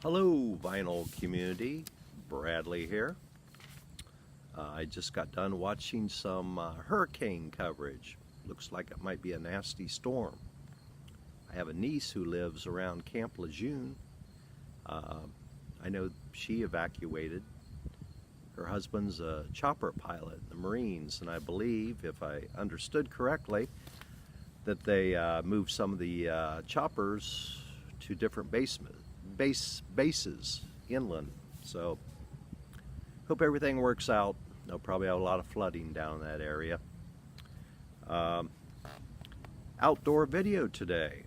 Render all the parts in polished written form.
Hello, vinyl community. Bradley here. I just got done watching some hurricane coverage. Looks like it might be a nasty storm. I have a niece who lives around Camp Lejeune. I know she evacuated. Her husband's a chopper pilot in the Marines, and I believe, if I understood correctly, that they moved some of the choppers to different bases inland. So hope everything works out. They'll probably have a lot of flooding down in that area. Outdoor video today.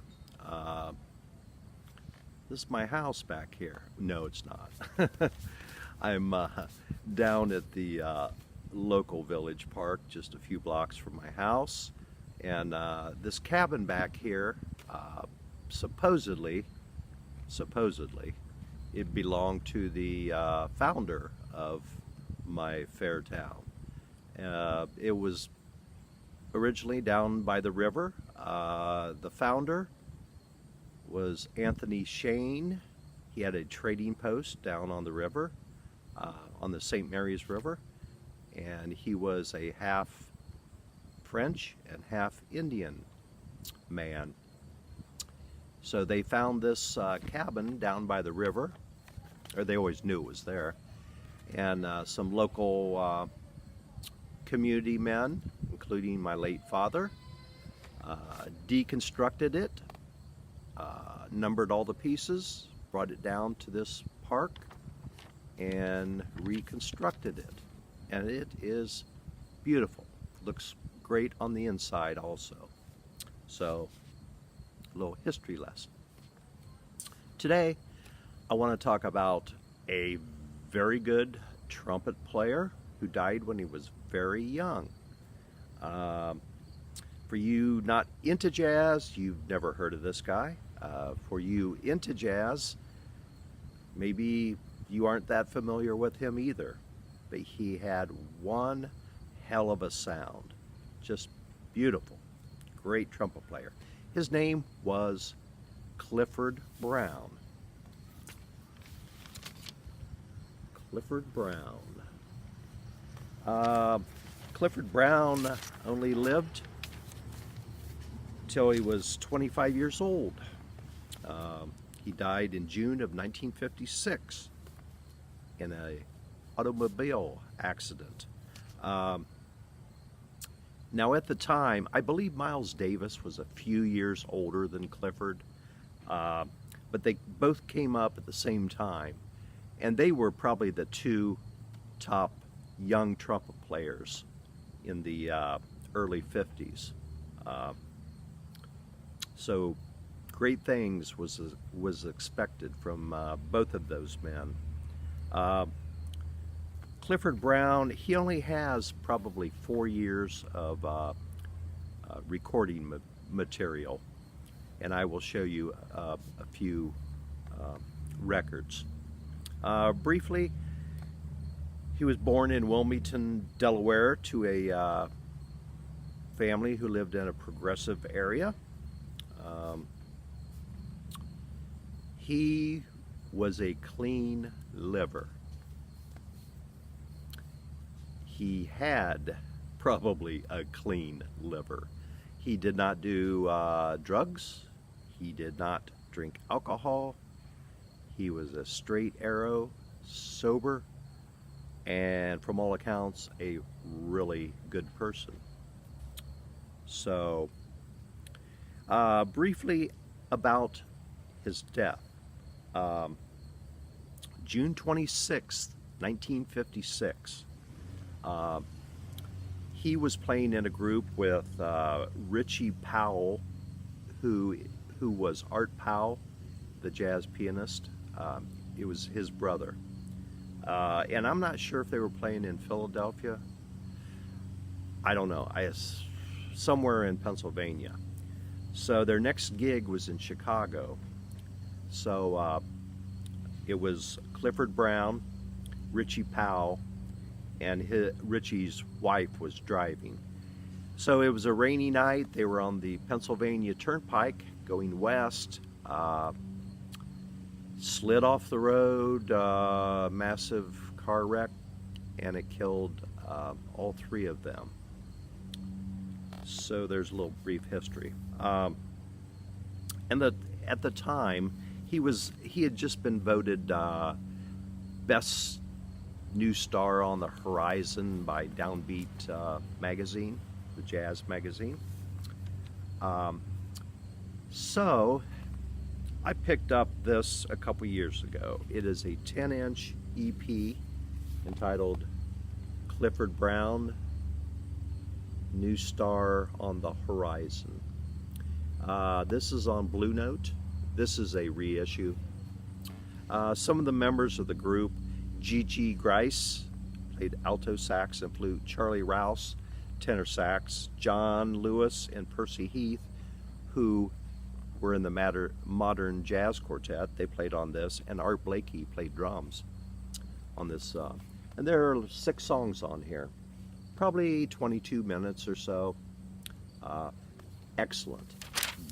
This is my house back here. No, it's not. I'm down at the local village park just a few blocks from my house, and this cabin back here supposedly it belonged to the founder of my fair town. It was originally down by the river. The founder was Anthony Shane. He had a trading post down on the river, on the St. Mary's River, and he was a half French and half Indian man. So they found this cabin down by the river, or they always knew it was there, and some local community men, including my late father, deconstructed it, numbered all the pieces, brought it down to this park, and reconstructed it. And it is beautiful. Looks great on the inside also. So, a little history lesson. Today, I want to talk about a very good trumpet player who died when he was very young. For you not into jazz, you've never heard of this guy. For you into jazz, maybe you aren't that familiar with him either. But he had one hell of a sound. Just beautiful. Great trumpet player. His name was Clifford Brown. Clifford Brown. Clifford Brown only lived till he was 25 years old. He died in June of 1956 in an automobile accident. Now at the time, I believe Miles Davis was a few years older than Clifford, but they both came up at the same time, and they were probably the two top young trumpet players in the early 50s. So great things was expected from both of those men. Clifford Brown, he only has probably 4 years of recording material, and I will show you a few records. Briefly, he was born in Wilmington, Delaware, to a family who lived in a progressive area. He was a clean liver. He had probably a clean liver. He did not do drugs. He did not drink alcohol. He was a straight arrow, sober, and from all accounts, a really good person. So, briefly about his death. June 26th, 1956. He was playing in a group with Richie Powell, who was Art Powell, the jazz pianist. It was his brother. And I'm not sure if they were playing in Philadelphia. I don't know. Somewhere in Pennsylvania. So their next gig was in Chicago. So it was Clifford Brown, Richie Powell, and Richie's wife was driving. So it was a rainy night. They were on the Pennsylvania Turnpike going west. slid off the road, massive car wreck, and it killed all three of them. So there's a little brief history. And at the time, he had just been voted best new star on the horizon by Downbeat magazine, the jazz magazine. So I picked up this a couple years ago. It is a 10-inch EP entitled Clifford Brown, New Star on the Horizon. This is on Blue Note. This is a reissue. Some of the members of the group: Gigi Grice played alto sax and flute, Charlie Rouse tenor sax, John Lewis and Percy Heath, who were in the Modern Jazz Quartet, they played on this, and Art Blakey played drums on this. And there are 6 songs on here, probably 22 minutes or so. Excellent,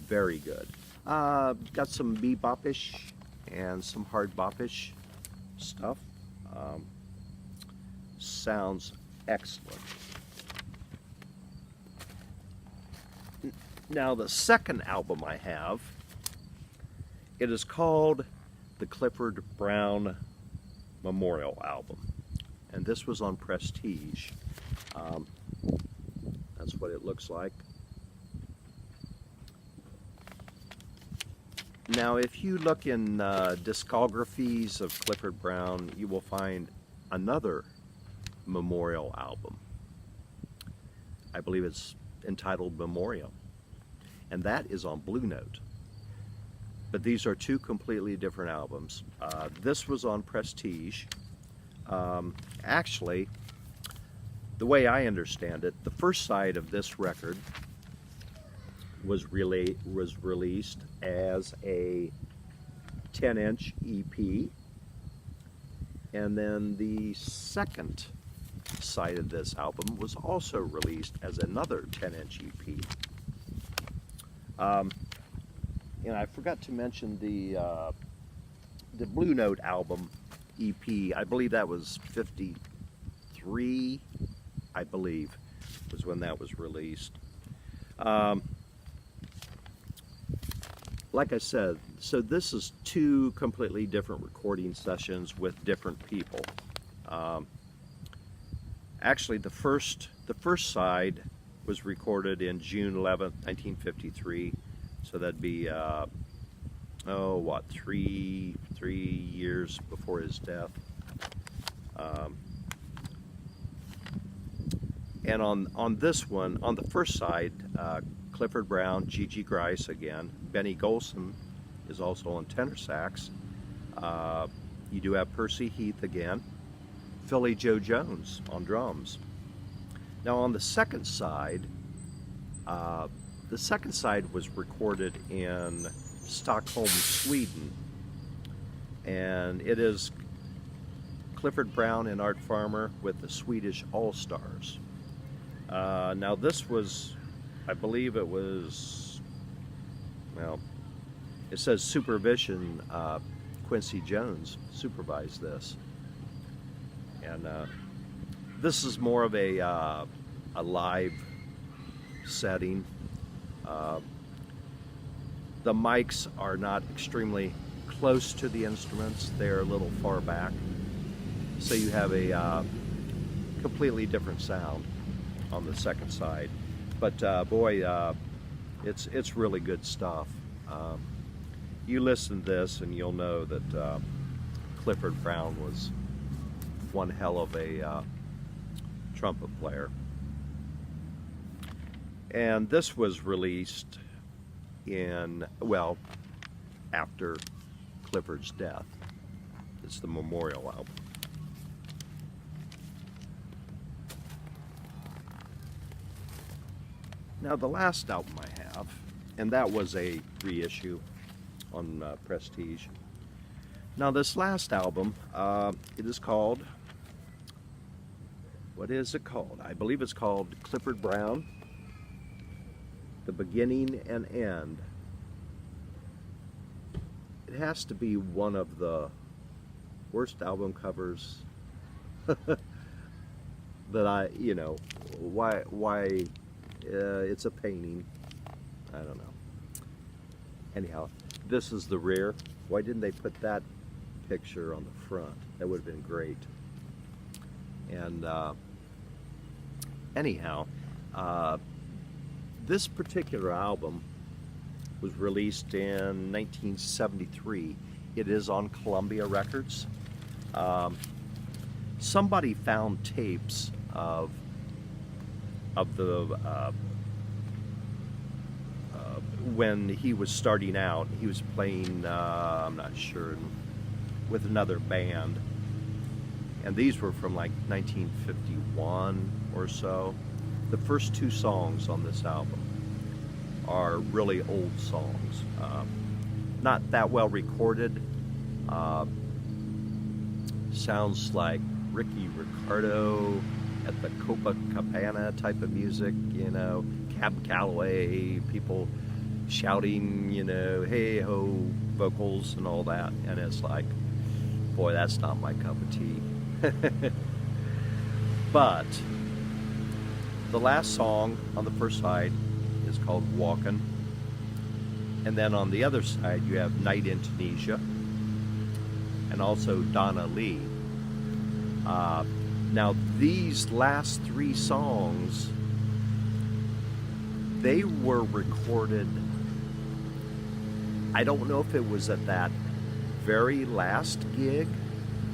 very good. Got some bebop-ish and some hard bop-ish stuff. Sounds excellent. Now the second album I have, it is called the Clifford Brown Memorial Album, and this was on Prestige. That's what it looks like. Now if you look in discographies of Clifford Brown, you will find another memorial album. I believe it's entitled Memorial, and that is on Blue Note. But these are 2 completely different albums. This was on Prestige. Actually, the way I understand it, the first side of this record was released as a 10-inch EP, and then the second side of this album was also released as another 10-inch EP. And I forgot to mention the Blue Note album EP. I believe that was 53, I believe, was when that was released. Like I said, so this is 2 completely different recording sessions with different people. Actually, the first side was recorded in June 11th, 1953. So that'd be, three years before his death. And on this one, on the first side, Clifford Brown, Gigi Grice again, Benny Golson is also on tenor sax. You do have Percy Heath again, Philly Joe Jones on drums. Now on the second side was recorded in Stockholm, Sweden, and it is Clifford Brown and Art Farmer with the Swedish All-Stars. Now this was, I believe it was, well, it says supervision, Quincy Jones supervised this. And this is more of a live setting. The mics are not extremely close to the instruments, they're a little far back. So you have a completely different sound on the second side. But boy, it's really good stuff. You listen to this and you'll know that Clifford Brown was one hell of a trumpet player. And this was released in, well, after Clifford's death. It's the memorial album. Now the last album I have, and that was a reissue on Prestige. Now this last album, it is called, what is it called? I believe it's called Clifford Brown, The Beginning and End. it has to be one of the worst album covers that I, you know, why it's a painting. I don't know. Anyhow, this is the rear. Why didn't they put that picture on the front? That would have been great. And anyhow, this particular album was released in 1973. It is on Columbia Records. Somebody found tapes of the when he was starting out. He was playing, I'm not sure, with another band, and these were from like 1951 or so. The first two songs on this album are really old songs, not that well recorded. Sounds like Ricky Ricardo at the Copacabana type of music, you know, Cab Calloway, people shouting, you know, hey ho vocals and all that, and it's like, boy, that's not my cup of tea. But the last song on the first side is called Walkin', and then on the other side you have Night in Tunisia and also Donna Lee. Now these last three songs, they were recorded, I don't know if it was at that very last gig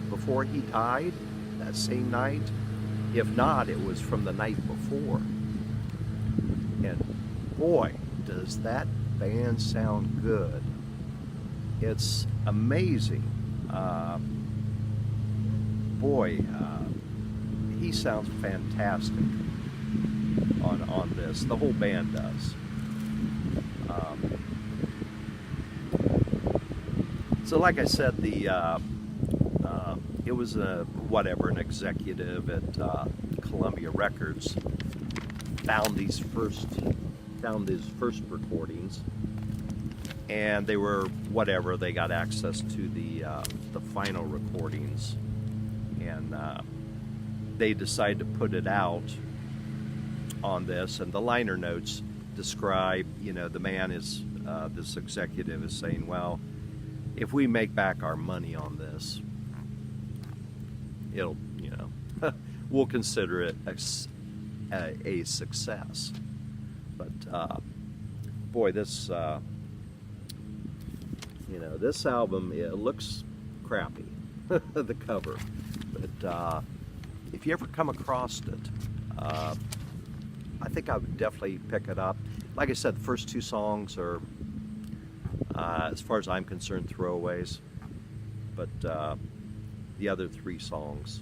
before he died, that same night. If not, it was from the night before. And boy, does that band sound good. It's amazing. He sounds fantastic on this. The whole band does. So like I said, it was an executive at Columbia Records found his first recordings, and they were whatever. They got access to the final recordings, and they decided to put it out on this. And the liner notes describe, you know, the man is this executive is saying, well, if we make back our money on this, it'll, you know, we'll consider it a success. But boy, this you know, this album, it looks crappy, the cover, but if you ever come across it, I think I would definitely pick it up. Like I said, the first two songs are, as far as I'm concerned, throwaways, but the other three songs,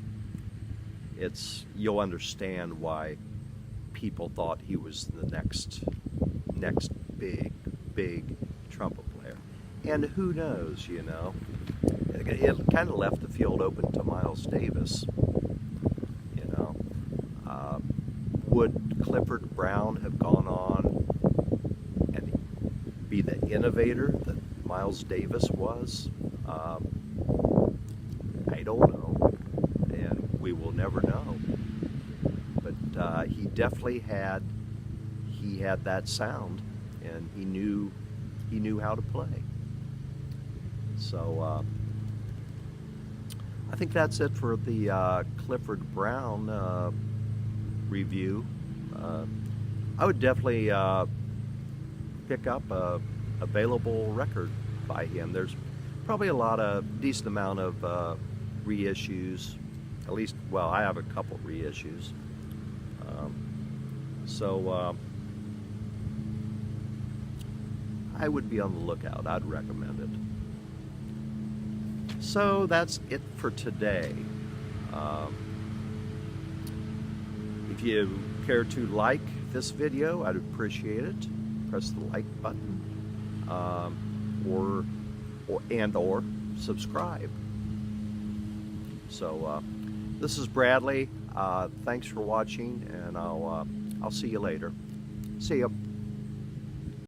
you'll understand why people thought he was the next big trumpet player. And who knows, you know, it kind of left the field open to Miles Davis, you know. Would Clifford Brown have gone on and be the innovator that Miles Davis was? I don't know, and we will never know. But he definitely had that sound, and he knew how to play. So I think that's it for the Clifford Brown review. I would definitely pick up a available record by him. There's probably a decent amount of reissues. At least, well, I have a couple reissues. So I would be on the lookout. I'd recommend it. So that's it for today. If you care to like this video, I'd appreciate it. Press the like button, or subscribe. So this is Bradley. Thanks for watching, and I'll see you later. See ya.